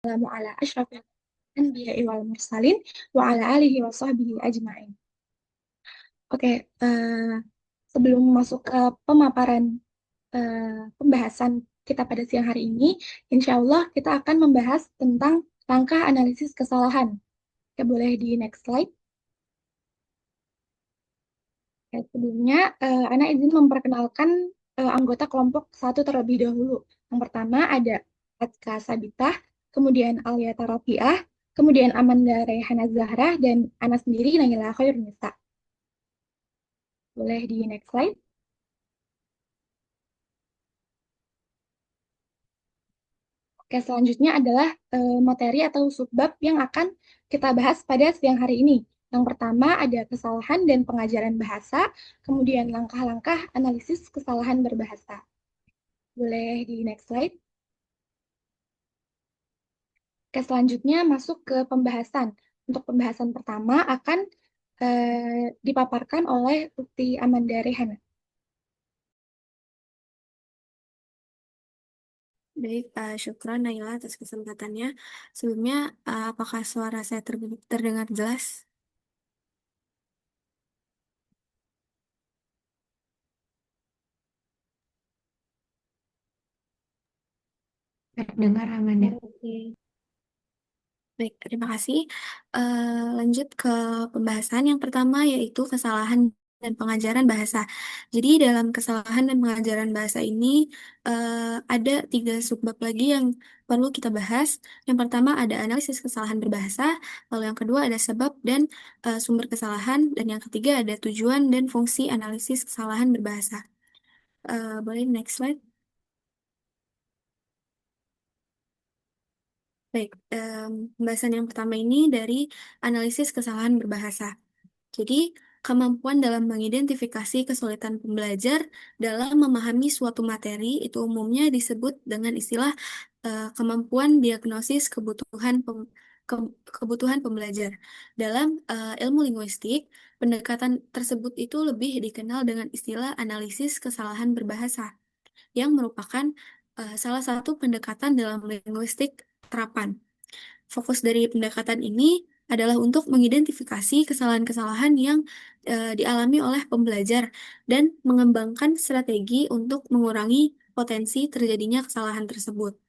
Wassalamu ala asyrafil anbiya'i wal mursalin wa ala alihi wa sahbihi ajma'in. Oke, sebelum masuk ke pemaparan pembahasan kita pada siang hari ini, insya Allah kita akan membahas tentang langkah analisis kesalahan. Oke, boleh di next slide. Oke, sebelumnya, Ana izin memperkenalkan anggota kelompok satu terlebih dahulu. Yang pertama ada Atka Sabitah, kemudian Alia Tarafiah, kemudian Amanda Rayhana Zahra, dan Ana sendiri Naila Khairunisa. Boleh di next slide. Oke, selanjutnya adalah materi atau subbab yang akan kita bahas pada siang hari ini. Yang pertama ada kesalahan dan pengajaran bahasa, kemudian langkah-langkah analisis kesalahan berbahasa. Boleh di next slide. Oke, selanjutnya masuk ke pembahasan. Untuk pembahasan pertama akan dipaparkan oleh Ukti Amanda Rehana. Baik, syukran Naila atas kesempatannya. Sebelumnya, apakah suara saya terdengar jelas? Terdengar Amanda. Oke. Baik, terima kasih. Lanjut ke pembahasan yang pertama yaitu kesalahan dan pengajaran bahasa. Jadi dalam kesalahan dan pengajaran bahasa ini ada 3 subbab lagi yang perlu kita bahas. Yang pertama ada analisis kesalahan berbahasa, lalu yang kedua ada sebab dan sumber kesalahan, dan yang ketiga ada tujuan dan fungsi analisis kesalahan berbahasa. Boleh next slide. Baik, pembahasan yang pertama ini dari analisis kesalahan berbahasa. Jadi, kemampuan dalam mengidentifikasi kesulitan pembelajar dalam memahami suatu materi itu umumnya disebut dengan istilah kemampuan diagnosis kebutuhan pembelajar. Dalam ilmu linguistik, pendekatan tersebut itu lebih dikenal dengan istilah analisis kesalahan berbahasa, yang merupakan salah satu pendekatan dalam linguistik terapan. Fokus dari pendekatan ini adalah untuk mengidentifikasi kesalahan-kesalahan yang dialami oleh pembelajar dan mengembangkan strategi untuk mengurangi potensi terjadinya kesalahan tersebut.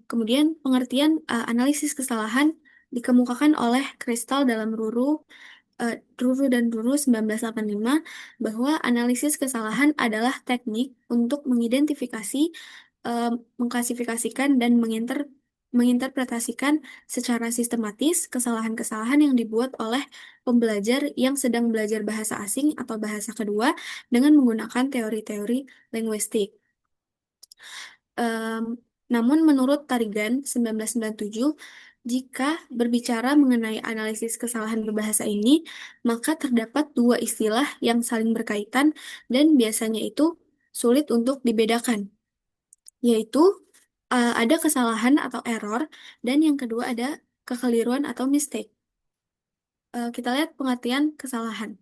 Kemudian pengertian analisis kesalahan dikemukakan oleh Kristal dalam Ruru dan Ruru 1985 bahwa analisis kesalahan adalah teknik untuk mengidentifikasi, mengklasifikasikan, dan menginterpretasikan secara sistematis kesalahan-kesalahan yang dibuat oleh pembelajar yang sedang belajar bahasa asing atau bahasa kedua dengan menggunakan teori-teori linguistik. Namun menurut Tarigan 1997, jika berbicara mengenai analisis kesalahan berbahasa ini, maka terdapat 2 istilah yang saling berkaitan dan biasanya itu sulit untuk dibedakan, yaitu ada kesalahan atau error, dan yang kedua ada kekeliruan atau mistake. Kita lihat pengertian kesalahan.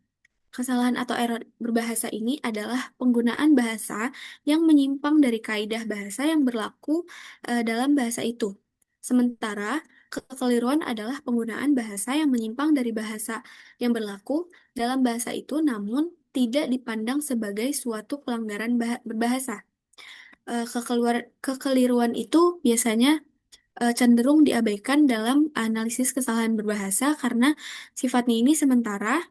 Kesalahan atau error berbahasa ini adalah penggunaan bahasa yang menyimpang dari kaidah bahasa yang berlaku dalam bahasa itu. Sementara kekeliruan adalah penggunaan bahasa yang menyimpang dari bahasa yang berlaku dalam bahasa itu namun tidak dipandang sebagai suatu pelanggaran berbahasa. Kekeliruan itu biasanya cenderung diabaikan dalam analisis kesalahan berbahasa karena sifatnya ini sementara,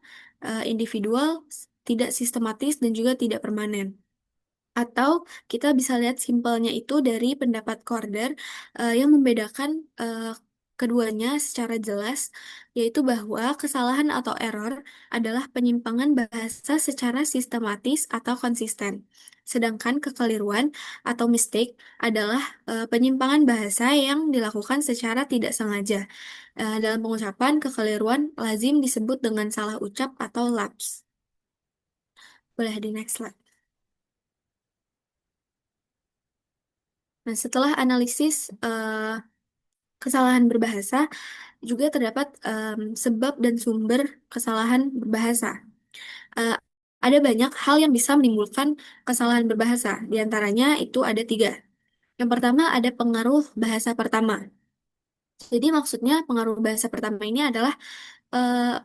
individual, tidak sistematis, dan juga tidak permanen. Atau kita bisa lihat simpelnya itu dari pendapat Corder yang membedakan keduanya secara jelas, yaitu bahwa kesalahan atau error adalah penyimpangan bahasa secara sistematis atau konsisten. Sedangkan kekeliruan atau mistake adalah penyimpangan bahasa yang dilakukan secara tidak sengaja. Dalam pengucapan, kekeliruan lazim disebut dengan salah ucap atau lapse. Boleh di next slide. Nah, setelah analisis kesalahan berbahasa, juga terdapat sebab dan sumber kesalahan berbahasa. Eh, ada banyak hal yang bisa menimbulkan kesalahan berbahasa. Di antaranya itu ada 3. Yang pertama ada pengaruh bahasa pertama. Jadi maksudnya pengaruh bahasa pertama ini adalah eh,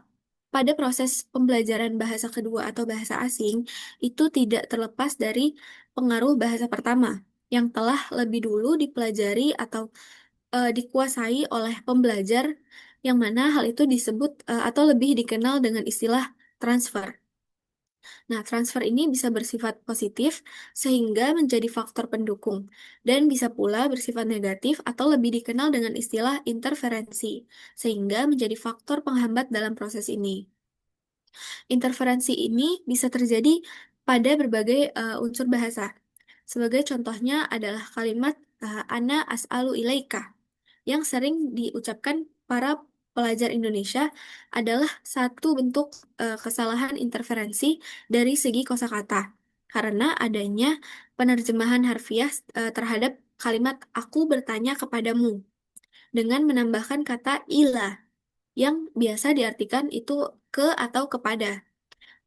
pada proses pembelajaran bahasa kedua atau bahasa asing itu tidak terlepas dari pengaruh bahasa pertama yang telah lebih dulu dipelajari atau dikuasai oleh pembelajar, yang mana hal itu disebut atau lebih dikenal dengan istilah transfer. Nah, transfer ini bisa bersifat positif sehingga menjadi faktor pendukung dan bisa pula bersifat negatif atau lebih dikenal dengan istilah interferensi sehingga menjadi faktor penghambat dalam proses ini. Interferensi ini bisa terjadi pada berbagai unsur bahasa. Sebagai contohnya adalah kalimat ana as'alu ilaika yang sering diucapkan para pelajar Indonesia adalah satu bentuk kesalahan interferensi dari segi kosakata karena adanya penerjemahan harfiah terhadap kalimat aku bertanya kepadamu dengan menambahkan kata ila yang biasa diartikan itu ke atau kepada.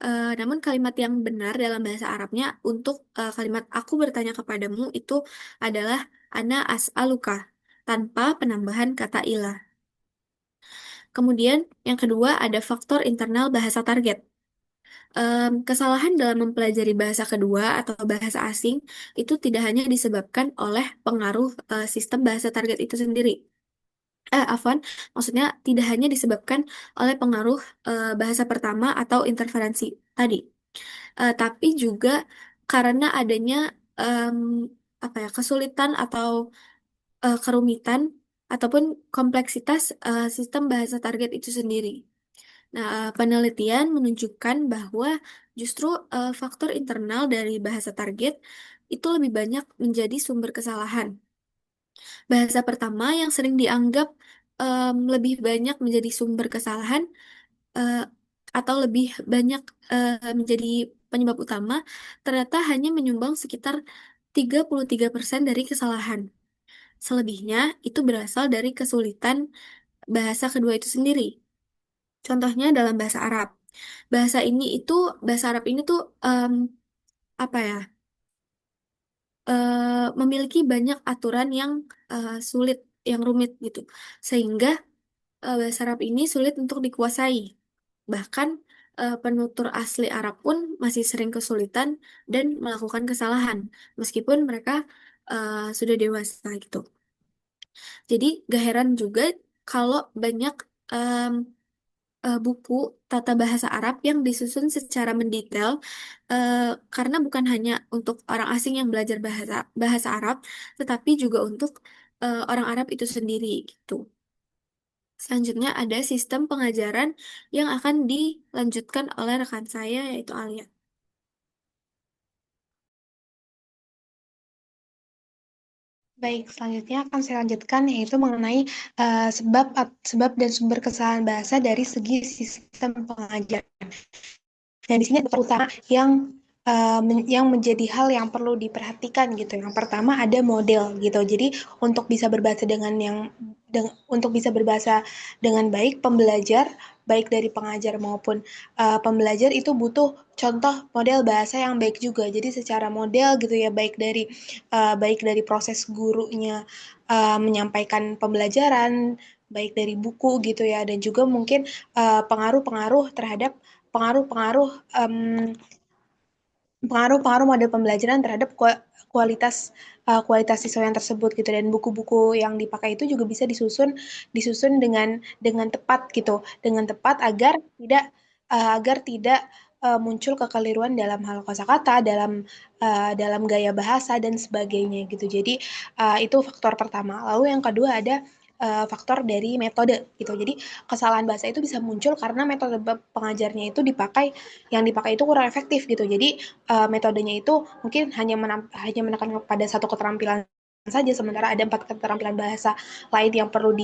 Namun kalimat yang benar dalam bahasa Arabnya untuk kalimat aku bertanya kepadamu itu adalah ana as'aluka tanpa penambahan kata ilah. Kemudian yang kedua ada faktor internal bahasa target. Kesalahan dalam mempelajari bahasa kedua atau bahasa asing itu tidak hanya disebabkan oleh pengaruh sistem bahasa target itu sendiri. Afwan, maksudnya tidak hanya disebabkan oleh pengaruh bahasa pertama atau interferensi tadi. Tapi juga karena adanya em, apa ya kesulitan atau kerumitan ataupun kompleksitas sistem bahasa target itu sendiri. Nah, penelitian menunjukkan bahwa justru faktor internal dari bahasa target itu lebih banyak menjadi sumber kesalahan. Bahasa pertama yang sering dianggap lebih banyak menjadi sumber kesalahan eh, atau lebih banyak menjadi penyebab utama, ternyata hanya menyumbang sekitar 33% dari kesalahan. Selebihnya itu berasal dari kesulitan bahasa kedua itu sendiri. Contohnya dalam bahasa Arab. Bahasa ini itu, bahasa Arab ini tuh apa ya, memiliki banyak aturan yang sulit, yang rumit gitu. Sehingga bahasa Arab ini sulit untuk dikuasai. Bahkan penutur asli Arab pun masih sering kesulitan dan melakukan kesalahan, meskipun mereka sudah dewasa gitu. Jadi gak heran juga kalau banyak em, buku tata bahasa Arab yang disusun secara mendetail, eh, karena bukan hanya untuk orang asing yang belajar bahasa bahasa Arab, tetapi juga untuk orang Arab itu sendiri gitu. Selanjutnya ada sistem pengajaran yang akan dilanjutkan oleh rekan saya yaitu Alia. Baik, selanjutnya akan saya lanjutkan yaitu mengenai sebab dan sumber kesalahan bahasa dari segi sistem pengajaran. Dan di sini ada utama yang menjadi hal yang perlu diperhatikan gitu. Yang pertama ada model gitu. Jadi untuk bisa berbahasa untuk bisa berbahasa dengan baik, pembelajar baik dari pengajar maupun pembelajar itu butuh contoh model bahasa yang baik juga. Jadi secara model gitu ya, baik dari proses gurunya menyampaikan pembelajaran, baik dari buku gitu ya, dan juga mungkin pengaruh-pengaruh terhadap pengaruh-pengaruh em, pengaruh-pengaruh model pembelajaran terhadap kualitas kualitas siswa yang tersebut gitu, dan buku-buku yang dipakai itu juga bisa disusun disusun dengan tepat gitu, dengan tepat agar tidak muncul kekeliruan dalam hal kosakata, dalam gaya bahasa dan sebagainya gitu. Jadi itu faktor pertama. Lalu yang kedua ada faktor dari metode gitu. Jadi kesalahan bahasa itu bisa muncul karena metode pengajarnya itu yang dipakai itu kurang efektif gitu. Jadi metodenya itu mungkin hanya menekan pada satu keterampilan saja, sementara ada 4 keterampilan bahasa lain yang perlu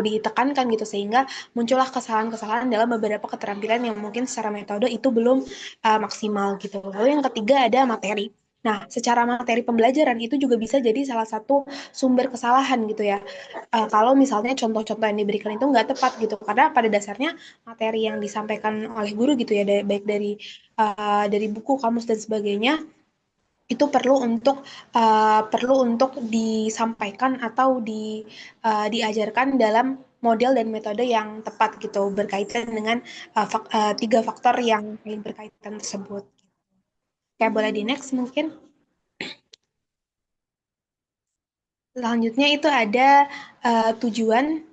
ditekankan gitu, sehingga muncullah kesalahan-kesalahan dalam beberapa keterampilan yang mungkin secara metode itu belum maksimal gitu. Lalu yang ketiga ada materi. Nah, secara materi pembelajaran itu juga bisa jadi salah satu sumber kesalahan gitu ya. Kalau misalnya contoh-contoh yang diberikan itu nggak tepat gitu, karena pada dasarnya materi yang disampaikan oleh guru gitu ya, baik dari buku, kamus dan sebagainya itu perlu untuk disampaikan atau diajarkan dalam model dan metode yang tepat gitu berkaitan dengan tiga faktor yang paling berkaitan tersebut. Kayak boleh di next mungkin. Selanjutnya itu ada uh, tujuan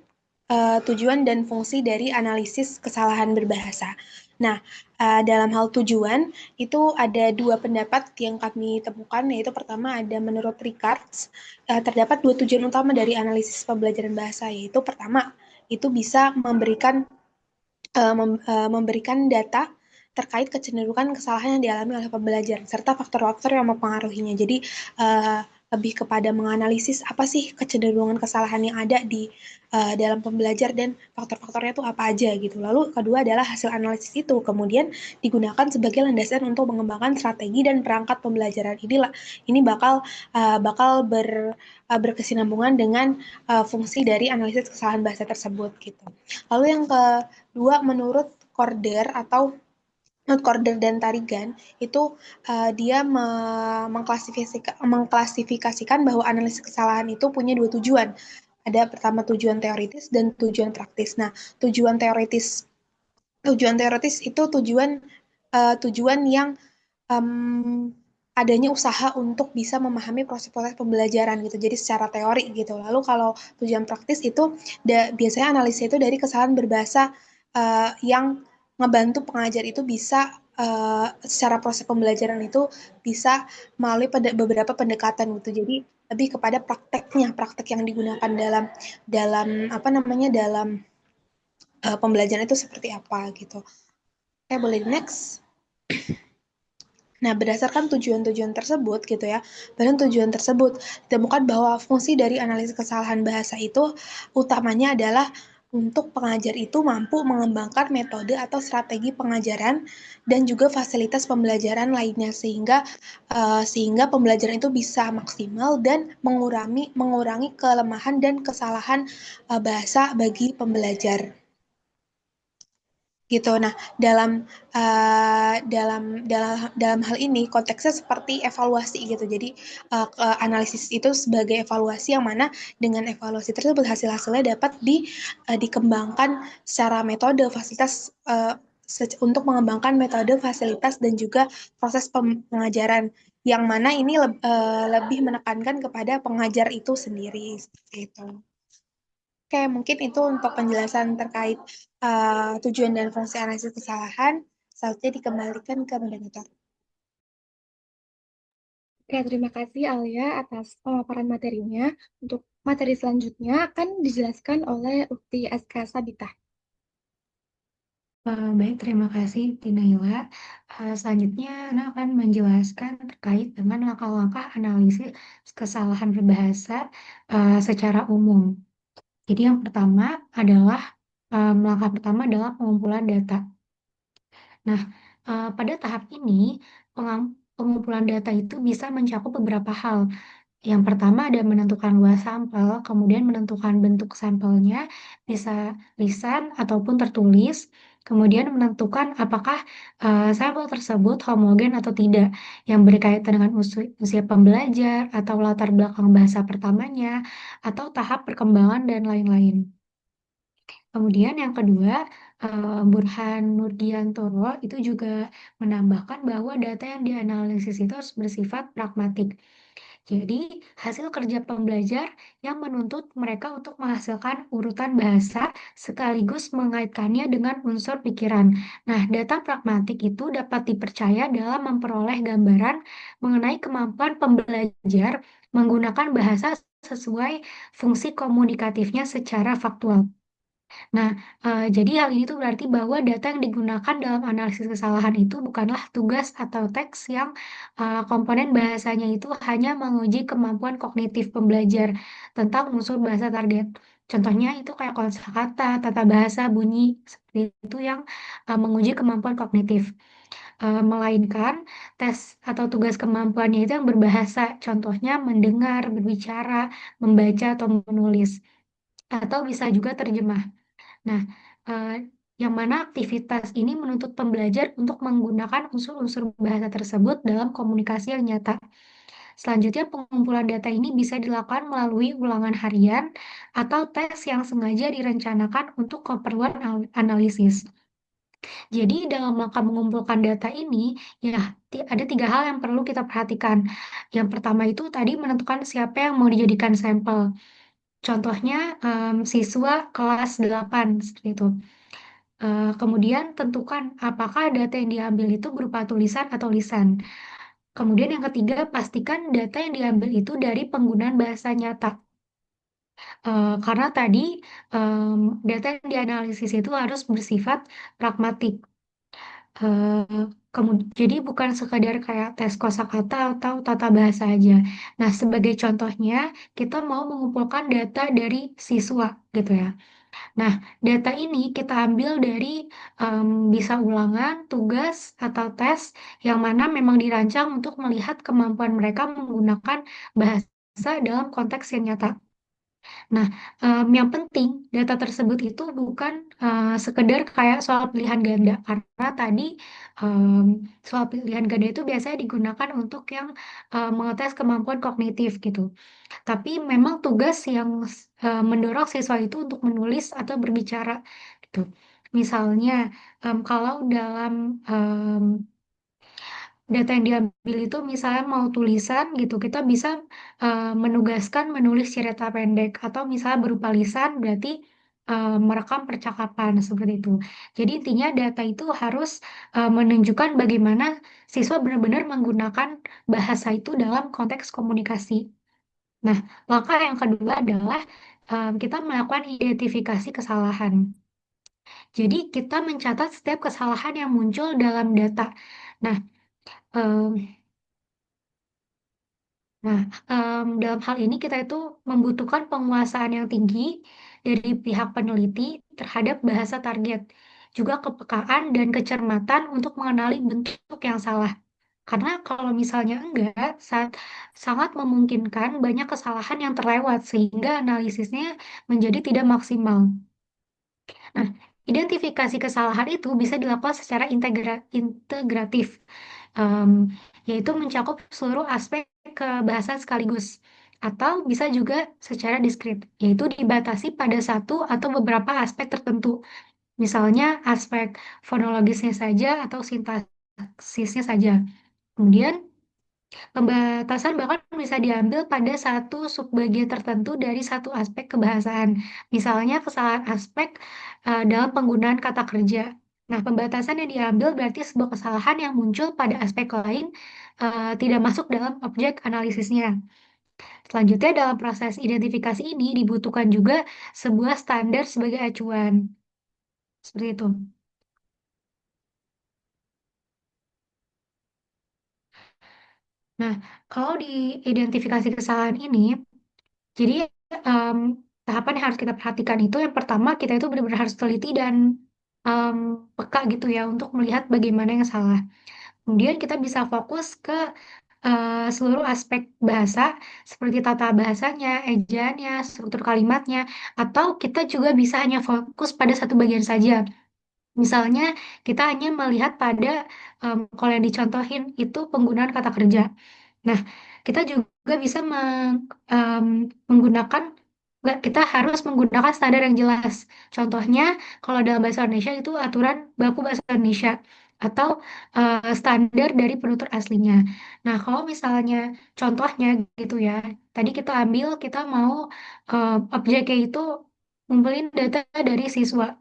tujuan dan fungsi dari analisis kesalahan berbahasa. Nah, dalam hal tujuan itu ada dua pendapat yang kami temukan, yaitu pertama ada menurut Ricards, terdapat dua tujuan utama dari analisis pembelajaran bahasa, yaitu pertama itu bisa memberikan data terkait kecenderungan kesalahan yang dialami oleh pembelajar serta faktor-faktor yang mempengaruhinya. Jadi uh, lebih kepada menganalisis apa sih kecenderungan kesalahan yang ada di dalam pembelajar dan faktor-faktornya itu apa aja gitu. Lalu kedua adalah hasil analisis itu kemudian digunakan sebagai landasan untuk mengembangkan strategi dan perangkat pembelajaran. Ini berkesinambungan dengan fungsi dari analisis kesalahan bahasa tersebut gitu. Lalu yang kedua menurut Corder atau Not Corder dan Tarigan itu dia mengklasifikasikan bahwa analisis kesalahan itu punya dua tujuan. Ada pertama tujuan teoritis dan tujuan praktis. Nah, tujuan teoritis tujuan teoritis itu tujuan yang um, adanya usaha untuk bisa memahami proses-proses pembelajaran gitu. Jadi secara teori gitu. Lalu kalau tujuan praktis itu biasanya analisis itu dari kesalahan berbahasa yang ngebantu pengajar itu bisa secara proses pembelajaran itu bisa melalui beberapa pendekatan gitu. Jadi lebih kepada praktek yang digunakan dalam dalam apa namanya dalam pembelajaran itu seperti apa gitu. Oke, boleh next. Nah, berdasarkan tujuan-tujuan tersebut gitu ya, dan tujuan tersebut ditemukan bahwa fungsi dari analisis kesalahan bahasa itu utamanya adalah untuk pengajar itu mampu mengembangkan metode atau strategi pengajaran dan juga fasilitas pembelajaran lainnya sehingga pembelajaran itu bisa maksimal dan mengurangi kelemahan dan kesalahan bahasa bagi pembelajar gitu. Nah, dalam dalam hal ini konteksnya seperti evaluasi gitu. Jadi analisis itu sebagai evaluasi yang mana dengan evaluasi tersebut hasil-hasilnya dapat dikembangkan secara metode fasilitas untuk mengembangkan metode fasilitas dan juga proses pengajaran yang mana ini lebih menekankan kepada pengajar itu sendiri seperti itu. Oke, mungkin itu untuk penjelasan terkait tujuan dan fungsi analisis kesalahan. Selanjutnya dikembalikan ke moderator. Oke, terima kasih Alia atas pemaparan materinya. Untuk materi selanjutnya akan dijelaskan oleh Ukti SK Sabita. Baik, terima kasih Tinaila. Selanjutnya, Ana akan menjelaskan terkait dengan langkah-langkah analisis kesalahan berbahasa secara umum. Jadi yang pertama adalah, langkah pertama adalah pengumpulan data. Nah, pada tahap ini, pengumpulan data itu bisa mencakup beberapa hal. Yang pertama ada menentukan luas sampel, kemudian menentukan bentuk sampelnya, bisa lisan ataupun tertulis, kemudian menentukan apakah sampel tersebut homogen atau tidak, yang berkaitan dengan usia pembelajar atau latar belakang bahasa pertamanya, atau tahap perkembangan dan lain-lain. Kemudian yang kedua, Burhan Nurdiantoro itu juga menambahkan bahwa data yang dianalisis itu harus bersifat pragmatik. Jadi, hasil kerja pembelajar yang menuntut mereka untuk menghasilkan urutan bahasa sekaligus mengaitkannya dengan unsur pikiran. Nah, data pragmatik itu dapat dipercaya dalam memperoleh gambaran mengenai kemampuan pembelajar menggunakan bahasa sesuai fungsi komunikatifnya secara faktual. Nah, jadi hal ini tuh berarti bahwa data yang digunakan dalam analisis kesalahan itu bukanlah tugas atau teks yang komponen bahasanya itu hanya menguji kemampuan kognitif pembelajar tentang unsur bahasa target. Contohnya itu kayak kosakata, tata bahasa, bunyi, seperti itu yang menguji kemampuan kognitif. Melainkan tes atau tugas kemampuannya itu yang berbahasa, contohnya mendengar, berbicara, membaca, atau menulis. Atau bisa juga terjemah. Nah, eh, yang mana aktivitas ini menuntut pembelajar untuk menggunakan unsur-unsur bahasa tersebut dalam komunikasi yang nyata. Selanjutnya, pengumpulan data ini bisa dilakukan melalui ulangan harian atau tes yang sengaja direncanakan untuk keperluan analisis. Jadi, dalam langkah mengumpulkan data ini, ya ada 3 hal yang perlu kita perhatikan. Yang pertama itu tadi menentukan siapa yang mau dijadikan sampel. Contohnya, siswa kelas 8, seperti itu. Kemudian tentukan apakah data yang diambil itu berupa tulisan atau lisan. Kemudian yang ketiga, pastikan data yang diambil itu dari penggunaan bahasa nyata. Karena tadi data yang dianalisis itu harus bersifat pragmatik. Jadi bukan sekadar kayak tes kosakata atau tata bahasa aja. Nah, sebagai contohnya, kita mau mengumpulkan data dari siswa gitu ya. Nah, data ini kita ambil dari bisa ulangan, tugas, atau tes yang mana memang dirancang untuk melihat kemampuan mereka menggunakan bahasa dalam konteks yang nyata. Nah, yang penting data tersebut itu bukan sekedar kayak soal pilihan ganda, karena tadi soal pilihan ganda itu biasanya digunakan untuk yang mengetes kemampuan kognitif gitu. Tapi memang tugas yang mendorong siswa itu untuk menulis atau berbicara gitu. Misalnya, kalau dalam data yang diambil itu misalnya mau tulisan gitu, kita bisa menugaskan menulis cerita pendek atau misalnya berupa lisan berarti merekam percakapan seperti itu. Jadi intinya data itu harus menunjukkan bagaimana siswa benar-benar menggunakan bahasa itu dalam konteks komunikasi. Nah, langkah yang kedua adalah kita melakukan identifikasi kesalahan. Jadi kita mencatat setiap kesalahan yang muncul dalam data. Nah, em, dalam hal ini kita itu membutuhkan penguasaan yang tinggi dari pihak peneliti terhadap bahasa target, juga kepekaan dan kecermatan untuk mengenali bentuk yang salah. Karena kalau misalnya enggak, sangat memungkinkan banyak kesalahan yang terlewat sehingga analisisnya menjadi tidak maksimal. Nah, identifikasi kesalahan itu bisa dilakukan secara integratif, em, yaitu mencakup seluruh aspek kebahasaan sekaligus, atau bisa juga secara diskrit, yaitu dibatasi pada satu atau beberapa aspek tertentu, misalnya aspek fonologisnya saja atau sintaksisnya saja. Kemudian, pembatasan bahkan bisa diambil pada satu subbagian tertentu dari satu aspek kebahasaan, misalnya kesalahan aspek dalam penggunaan kata kerja. Nah, pembatasan yang diambil berarti sebuah kesalahan yang muncul pada aspek lain tidak masuk dalam objek analisisnya. Selanjutnya, dalam proses identifikasi ini dibutuhkan juga sebuah standar sebagai acuan. Seperti itu. Nah, kalau di identifikasi kesalahan ini, jadi em, tahapan yang harus kita perhatikan itu yang pertama kita itu benar-benar harus teliti dan em, peka gitu ya untuk melihat bagaimana yang salah. Kemudian kita bisa fokus ke seluruh aspek bahasa seperti tata bahasanya, ejaannya, struktur kalimatnya, atau kita juga bisa hanya fokus pada satu bagian saja. Misalnya kita hanya melihat pada kalau yang dicontohin itu penggunaan kata kerja. Nah, kita juga bisa menggunakan, nggak, kita harus menggunakan standar yang jelas. Contohnya, kalau dalam bahasa Indonesia itu aturan baku bahasa Indonesia atau standar dari penutur aslinya. Nah, kalau misalnya contohnya gitu ya, tadi kita ambil, kita mau objeknya itu ngumpulin data dari siswa.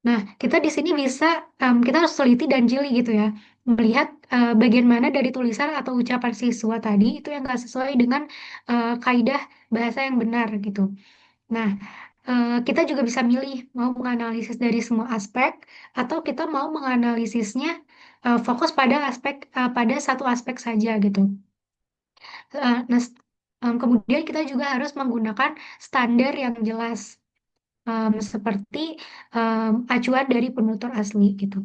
Nah, kita di sini bisa, kita harus teliti dan jeli gitu ya, melihat bagian mana dari tulisan atau ucapan siswa tadi itu yang nggak sesuai dengan kaidah bahasa yang benar gitu. Nah, kita juga bisa milih mau menganalisis dari semua aspek atau kita mau menganalisisnya fokus pada pada satu aspek saja gitu. Nah, kemudian kita juga harus menggunakan standar yang jelas seperti acuan dari penutur asli gitu.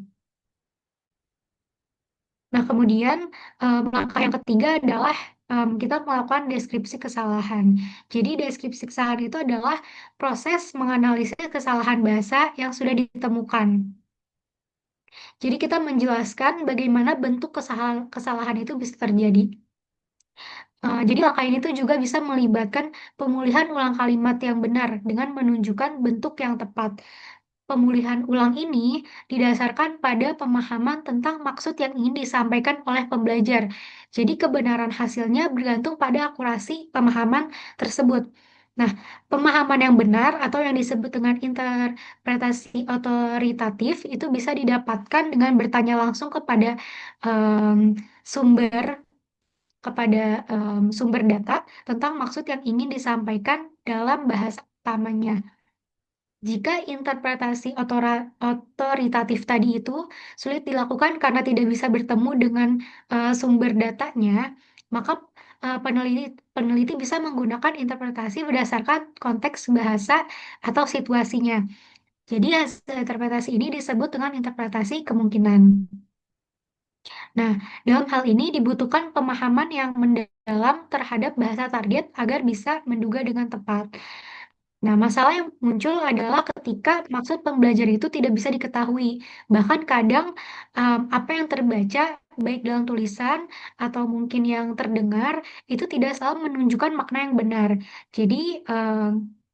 Nah, kemudian langkah yang ketiga adalah kita melakukan deskripsi kesalahan. Jadi deskripsi kesalahan itu adalah proses menganalisis kesalahan bahasa yang sudah ditemukan. Jadi kita menjelaskan bagaimana bentuk kesalahan itu bisa terjadi. Jadi langkah ini tuh juga bisa melibatkan pemulihan ulang kalimat yang benar dengan menunjukkan bentuk yang tepat. Pemulihan ulang ini didasarkan pada pemahaman tentang maksud yang ingin disampaikan oleh pembelajar. Jadi kebenaran hasilnya bergantung pada akurasi pemahaman tersebut. Nah, pemahaman yang benar atau yang disebut dengan interpretasi otoritatif itu bisa didapatkan dengan bertanya langsung em, sumber sumber data tentang maksud yang ingin disampaikan dalam bahasa utamanya. Jika interpretasi otoritatif tadi itu sulit dilakukan karena tidak bisa bertemu dengan sumber datanya, maka peneliti bisa menggunakan interpretasi berdasarkan konteks bahasa atau situasinya. Jadi hasil interpretasi ini disebut dengan interpretasi kemungkinan. Nah, dalam hal ini dibutuhkan pemahaman yang mendalam terhadap bahasa target agar bisa menduga dengan tepat. Nah, masalah yang muncul adalah ketika maksud pembelajar itu tidak bisa diketahui. Bahkan kadang apa yang terbaca baik dalam tulisan atau mungkin yang terdengar itu tidak selalu menunjukkan makna yang benar. Jadi,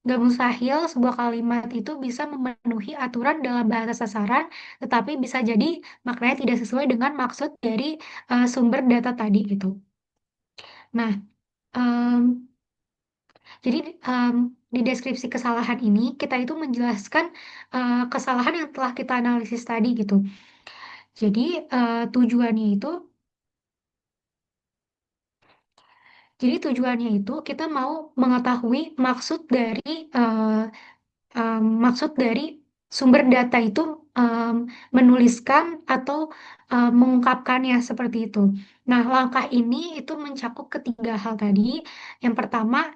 nggak mustahil sebuah kalimat itu bisa memenuhi aturan dalam bahasa sasaran, tetapi bisa jadi maknanya tidak sesuai dengan maksud dari sumber data tadi gitu. Nah, em, jadi di deskripsi kesalahan ini kita itu menjelaskan kesalahan yang telah kita analisis tadi gitu. Jadi tujuannya itu, tujuannya itu kita mau mengetahui eh, maksud dari sumber data itu em, menuliskan atau mengungkapkannya seperti itu. Nah, langkah ini itu mencakup ketiga hal tadi. Yang pertama,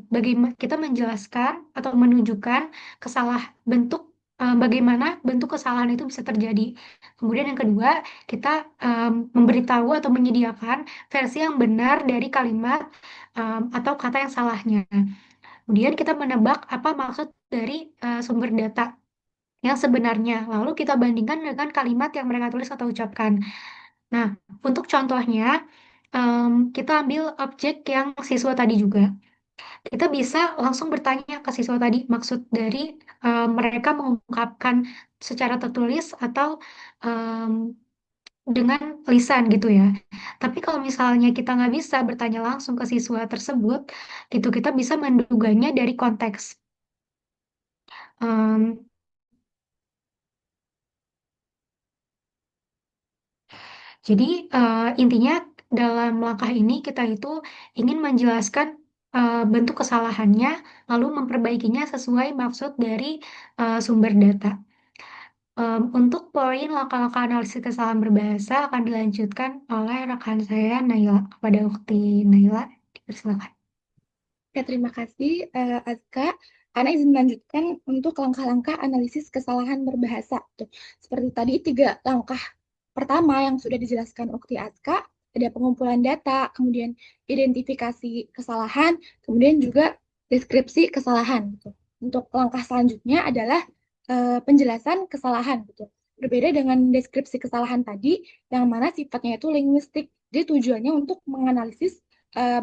bagaimana kita menjelaskan atau menunjukkan kesalah bentuk bagaimana bentuk kesalahan itu bisa terjadi. Kemudian yang kedua, kita memberitahu atau menyediakan versi yang benar dari kalimat atau kata yang salahnya. Kemudian kita menebak apa maksud dari sumber data yang sebenarnya. Lalu kita bandingkan dengan kalimat yang mereka tulis atau ucapkan. Nah, untuk contohnya, kita ambil objek yang siswa tadi juga. Kita bisa langsung bertanya ke siswa tadi maksud dari mereka mengungkapkan secara tertulis atau em, dengan lisan gitu ya. Tapi kalau misalnya kita nggak bisa bertanya langsung ke siswa tersebut, gitu kita bisa menduganya dari konteks. Em, jadi intinya dalam langkah ini kita itu ingin menjelaskan bentuk kesalahannya, lalu memperbaikinya sesuai maksud dari sumber data. Untuk poin langkah-langkah analisis kesalahan berbahasa akan dilanjutkan oleh rekan saya Naila. Kepada Ukti Naila, dipersilakan. Oke, terima kasih Azka. Ana izin melanjutkan untuk langkah-langkah analisis kesalahan berbahasa. Tuh, seperti tadi tiga langkah pertama yang sudah dijelaskan Ukti Azka, ada pengumpulan data, kemudian identifikasi kesalahan, kemudian juga deskripsi kesalahan. Gitu. Untuk langkah selanjutnya adalah penjelasan kesalahan. Gitu. Berbeda dengan deskripsi kesalahan tadi, yang mana sifatnya itu linguistik. Jadi tujuannya untuk menganalisis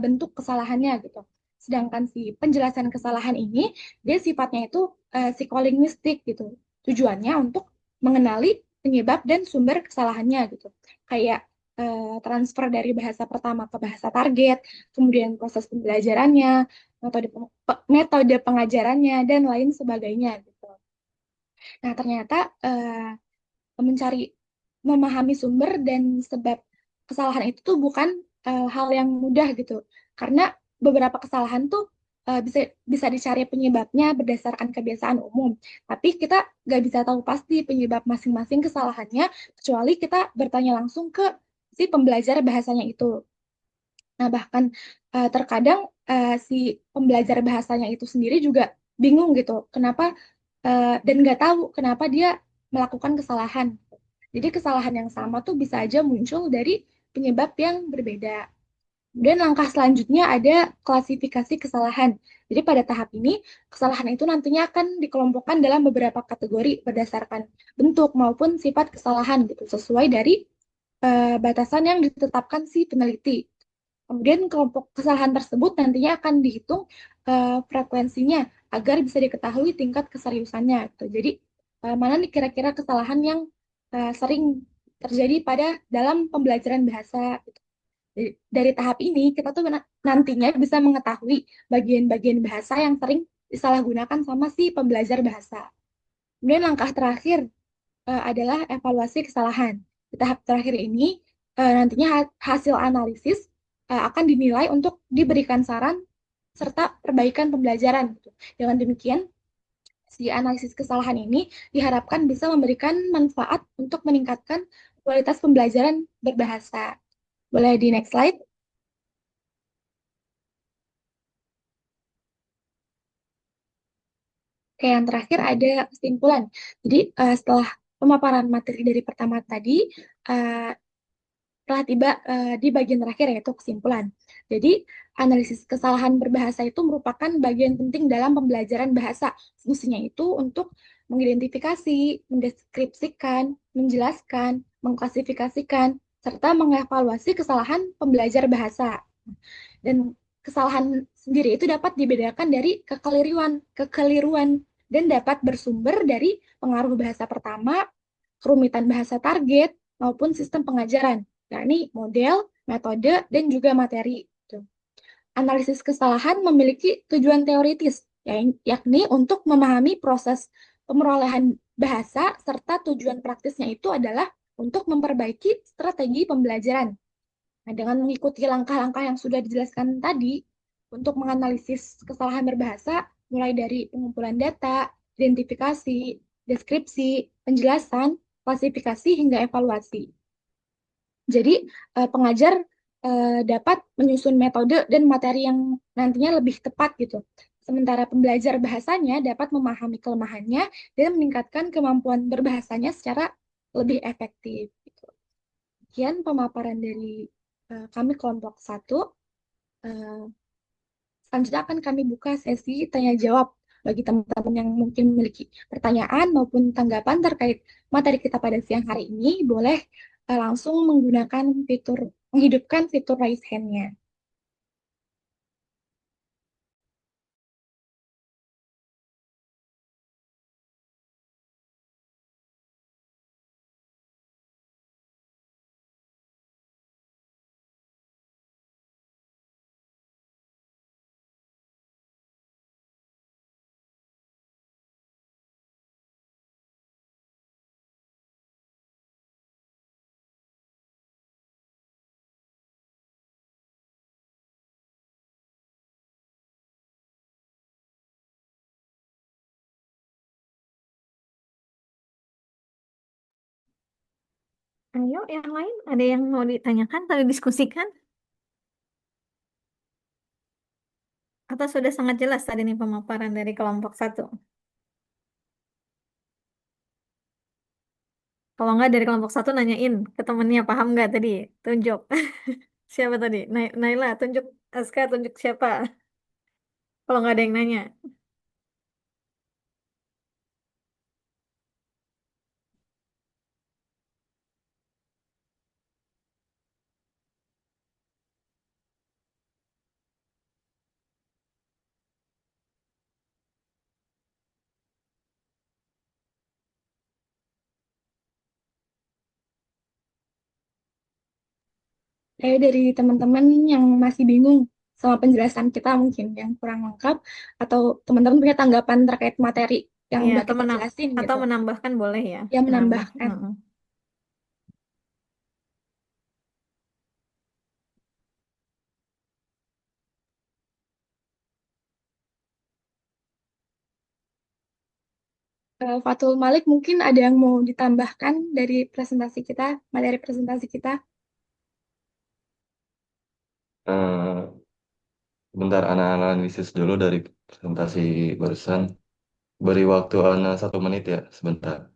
bentuk kesalahannya gitu. Sedangkan si penjelasan kesalahan ini, dia sifatnya itu psikolinguistik gitu. Tujuannya untuk mengenali penyebab dan sumber kesalahannya gitu. Kayak transfer dari bahasa pertama ke bahasa target, kemudian proses pembelajarannya, metode pengajarannya, dan lain sebagainya gitu. Nah, ternyata mencari, memahami sumber dan sebab kesalahan itu tuh bukan hal yang mudah gitu. Karena beberapa kesalahan tuh bisa bisa dicari penyebabnya berdasarkan kebiasaan umum. Tapi kita nggak bisa tahu pasti penyebab masing-masing kesalahannya, kecuali kita bertanya langsung ke si pembelajar bahasanya itu. Nah, bahkan terkadang si pembelajar bahasanya itu sendiri juga bingung gitu, kenapa dan nggak tahu kenapa dia melakukan kesalahan. Jadi kesalahan yang sama tuh bisa aja muncul dari penyebab yang berbeda. Kemudian langkah selanjutnya ada klasifikasi kesalahan. Jadi pada tahap ini, kesalahan itu nantinya akan dikelompokkan dalam beberapa kategori berdasarkan bentuk maupun sifat kesalahan gitu, sesuai dari batasan yang ditetapkan si peneliti. Kemudian kelompok kesalahan tersebut nantinya akan dihitung frekuensinya agar bisa diketahui tingkat keseriusannya gitu. Jadi mana nih kira-kira kesalahan yang sering terjadi pada dalam pembelajaran bahasa gitu. Dari tahap ini kita tuh nantinya bisa mengetahui bagian-bagian bahasa yang sering disalahgunakan sama si pembelajar bahasa. Kemudian langkah terakhir adalah evaluasi kesalahan. Di tahap terakhir ini nantinya hasil analisis akan dinilai untuk diberikan saran serta perbaikan pembelajaran gitu. Dengan demikian, si analisis kesalahan ini diharapkan bisa memberikan manfaat untuk meningkatkan kualitas pembelajaran berbahasa. Boleh di next slide? Oke, yang terakhir ada kesimpulan. Jadi, setelah pemaparan materi dari pertama tadi, eh, telah tiba di bagian terakhir yaitu kesimpulan. Jadi, analisis kesalahan berbahasa itu merupakan bagian penting dalam pembelajaran bahasa. Fungsinya itu untuk mengidentifikasi, mendeskripsikan, menjelaskan, mengklasifikasikan, serta mengevaluasi kesalahan pembelajar bahasa. Dan kesalahan sendiri itu dapat dibedakan dari kekeliruan dan dapat bersumber dari pengaruh bahasa pertama, kerumitan bahasa target, maupun sistem pengajaran, yakni model, metode, dan juga materi. Analisis kesalahan memiliki tujuan teoritis, yakni untuk memahami proses pemerolehan bahasa, serta tujuan praktisnya itu adalah untuk memperbaiki strategi pembelajaran. Nah, dengan mengikuti langkah-langkah yang sudah dijelaskan tadi, untuk menganalisis kesalahan berbahasa, mulai dari pengumpulan data, identifikasi, deskripsi, penjelasan, klasifikasi, hingga evaluasi. Jadi, pengajar dapat menyusun metode dan materi yang nantinya lebih tepat gitu. Sementara pembelajar bahasanya dapat memahami kelemahannya dan meningkatkan kemampuan berbahasanya secara lebih efektif. Gitu. Sekian pemaparan dari kami kelompok satu. Eh, Selanjutnya akan kami buka sesi tanya jawab bagi teman-teman yang mungkin memiliki pertanyaan maupun tanggapan terkait materi kita pada siang hari ini, boleh langsung menggunakan menghidupkan fitur raise hand-nya. Ayo, yang lain ada yang mau ditanyakan atau didiskusikan? Atau sudah sangat jelas tadi nih pemaparan dari kelompok satu? Kalau nggak dari kelompok satu nanyain ke temennya paham nggak tadi? Tunjuk. Siapa tadi? Naila, tunjuk. Aska, tunjuk siapa? Kalau nggak ada yang nanya. Saya dari teman-teman yang masih bingung sama penjelasan kita mungkin yang kurang lengkap, atau teman-teman punya tanggapan terkait materi yang Iya, udah kita jelasin atau gitu, menambahkan boleh ya. yang Menambah. menambahkan. Heeh. Fatul Malik mungkin ada yang mau ditambahkan dari presentasi kita, materi presentasi kita. Eh, Bentar, Ana analisis dulu dari presentasi barusan. Beri waktu Ana 1 menit ya, sebentar.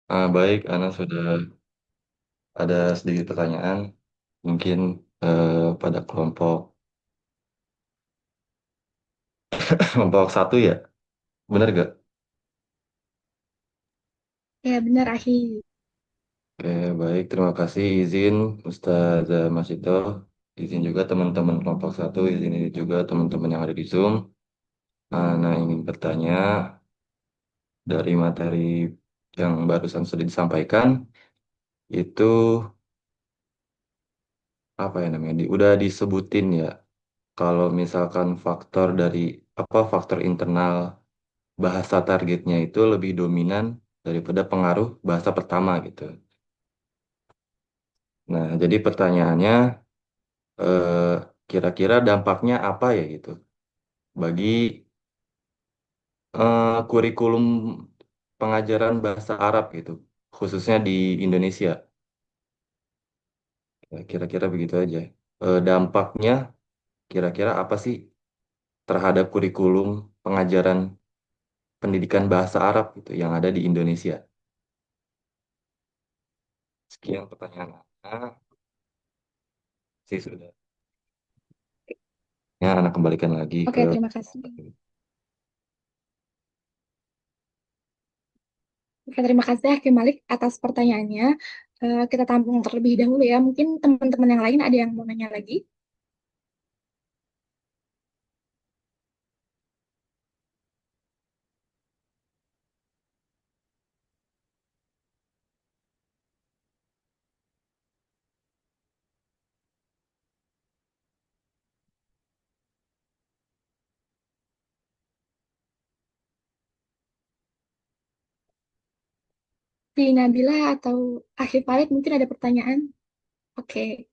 Baik, Ana sudah ada sedikit pertanyaan. Mungkin pada kelompok kelompok satu ya, benar gak? Ya, benar, Ahi. Oke, baik. Terima kasih. Izin Ustazah Masito. Izin juga teman-teman kelompok satu. Izin juga teman-teman yang ada di Zoom. Ana ingin bertanya dari materi yang barusan sudah disampaikan. Itu apa ya namanya? Udah disebutin ya. Kalau misalkan faktor dari faktor internal bahasa targetnya itu lebih dominan daripada pengaruh bahasa pertama gitu. Nah, jadi pertanyaannya eh, kira-kira dampaknya apa ya gitu bagi kurikulum pengajaran bahasa Arab gitu, khususnya di Indonesia. Ya, kira-kira begitu aja. Dampaknya kira-kira apa sih terhadap kurikulum pengajaran pendidikan bahasa Arab gitu yang ada di Indonesia? Sekian pertanyaan. Sih sudah. Ya, anak kembalikan lagi Oke, ke. terima kasih. Oke, terima kasih Hakim Malik atas pertanyaannya. Kita tampung terlebih dahulu ya. Mungkin teman-teman yang lain ada yang mau nanya lagi. Si Nabila atau Akhil Farid mungkin ada pertanyaan. Oke,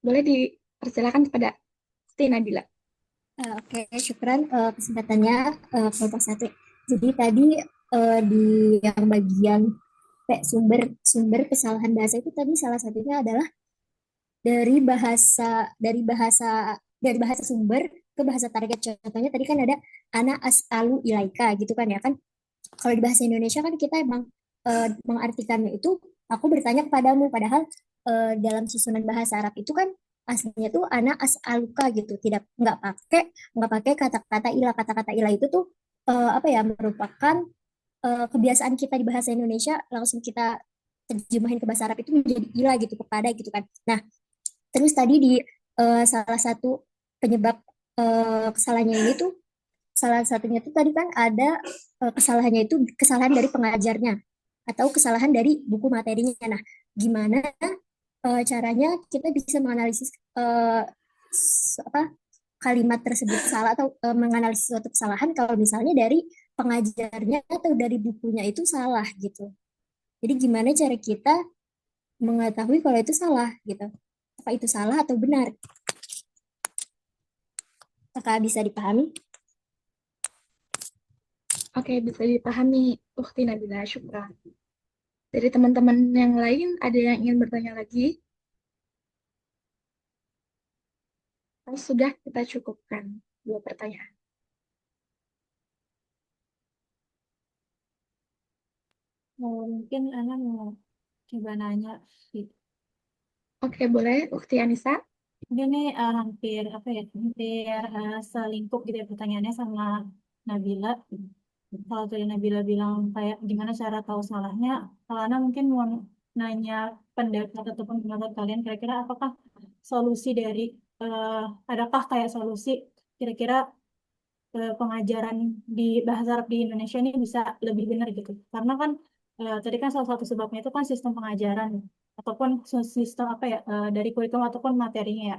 boleh dipersilakan kepada si Nabila. Oke, syukran kesempatannya kelompok satu. Jadi tadi di yang bagian sumber sumber kesalahan bahasa itu tadi salah satunya adalah dari bahasa sumber ke bahasa target. Contohnya tadi kan ada ana as'alu ilaika gitu kan ya kan. Kalau di bahasa Indonesia kan kita emang mengartikannya itu aku bertanya kepadamu, padahal dalam susunan bahasa Arab itu kan aslinya tuh ana as'aluka gitu, tidak nggak pakai kata-kata ilah. Kata-kata ilah itu tuh apa ya, merupakan kebiasaan kita di bahasa Indonesia langsung kita terjemahin ke bahasa Arab itu menjadi ilah gitu, kepada gitu kan. Nah, terus tadi di salah satu penyebab kesalahannya ini tuh, salah satunya tuh tadi kan ada kesalahannya itu kesalahan dari pengajarnya atau kesalahan dari buku materinya. Nah, gimana caranya kita bisa menganalisis apa kalimat tersebut salah atau menganalisis suatu kesalahan kalau misalnya dari pengajarnya atau dari bukunya itu salah gitu. Jadi gimana cara kita mengetahui kalau itu salah gitu? Apa itu salah atau benar? Apakah bisa dipahami? Oke, bisa dipahami, Ukti Nabila. Syukran. Dari teman-teman yang lain, ada yang ingin bertanya lagi? Atau sudah kita cukupkan 2 pertanyaan? Mungkin Ana mau coba nanya sih. Oke, boleh. Ukti Anissa. Ini nih hampir apa ya, hampir selingkup gitu ya pertanyaannya sama Nabila. Kalau tadi Nabila bilang kayak gimana cara tahu salahnya, kalau Ana mungkin mau nanya pendapat ataupun pendapat kalian, kira-kira apakah solusi dari eh, adakah kayak solusi kira-kira pengajaran di bahasa Arab di Indonesia ini bisa lebih benar gitu. Karena kan tadi kan salah satu sebabnya itu kan sistem pengajaran ataupun sistem apa ya, dari kurikulum ataupun materinya ya.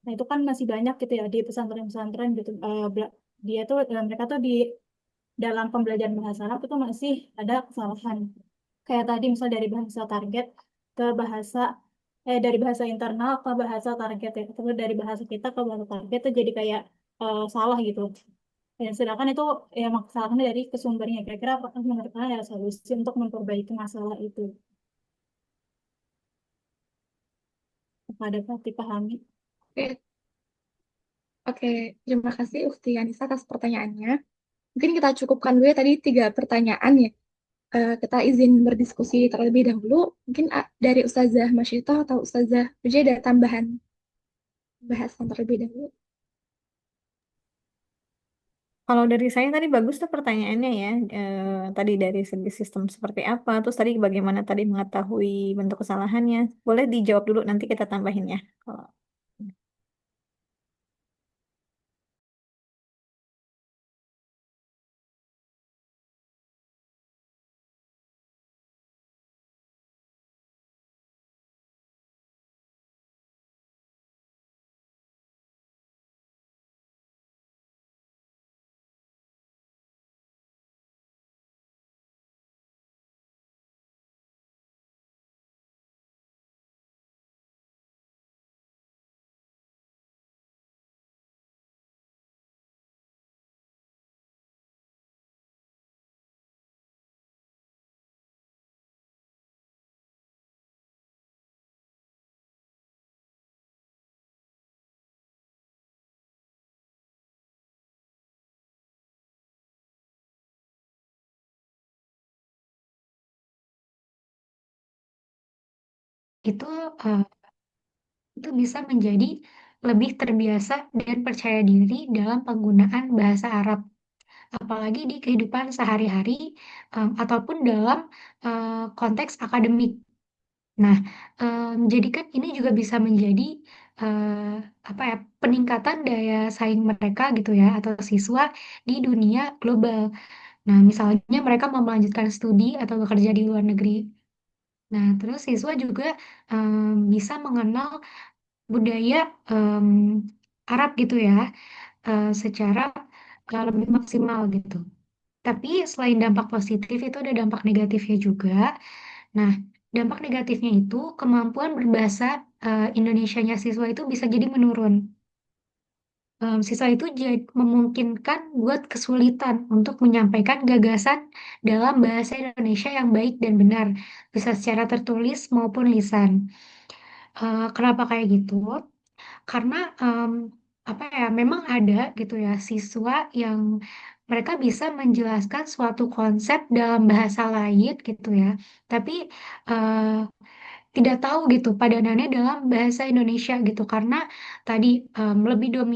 Nah, itu kan masih banyak gitu ya di pesantren-pesantren gitu. Dia tuh mereka tuh di dalam pembelajaran bahasa Arab itu masih ada kesalahan. Kayak tadi misal dari bahasa target ke bahasa dari bahasa internal ke bahasa target ya. Terus dari bahasa kita ke bahasa target itu jadi kayak salah gitu. Dan sedangkan itu ya kesalahan dari kesumbernya. Kira-kira apakah menurut kalian ada solusi untuk memperbaiki masalah itu? Apa dapat dipahami? Oke, oke. Terima kasih Ukti Anissa atas pertanyaannya. Mungkin kita cukupkan dulu ya tadi 3 pertanyaan ya. kita izin berdiskusi terlebih dahulu. Mungkin dari Ustazah Masyito atau Ustazah Puji ada tambahan bahasan terlebih dahulu. Kalau dari saya tadi bagus tuh pertanyaannya ya. Tadi dari segi sistem seperti apa, terus tadi bagaimana tadi mengetahui bentuk kesalahannya. Boleh dijawab dulu nanti kita tambahin ya. Kalau Itu eh, itu bisa menjadi lebih terbiasa dan percaya diri dalam penggunaan bahasa Arab, apalagi di kehidupan sehari-hari ataupun dalam konteks akademik. Nah, jadi kan ini juga bisa menjadi eh, apa ya, peningkatan daya saing mereka gitu ya, atau siswa di dunia global. Nah, misalnya mereka mau melanjutkan studi atau bekerja di luar negeri. Nah, terus siswa juga bisa mengenal budaya em, Arab gitu ya, secara lebih maksimal gitu. Tapi selain dampak positif itu ada dampak negatifnya juga. Nah, dampak negatifnya itu kemampuan berbahasa Indonesianya siswa itu bisa jadi menurun. Siswa itu memungkinkan buat kesulitan untuk menyampaikan gagasan dalam bahasa Indonesia yang baik dan benar, bisa secara tertulis maupun lisan. Kenapa kayak gitu? Karena apa ya, memang ada gitu ya siswa yang mereka bisa menjelaskan suatu konsep dalam bahasa lain gitu ya, tapi eh, tidak tahu gitu padanannya dalam bahasa Indonesia gitu, karena tadi lebih dominan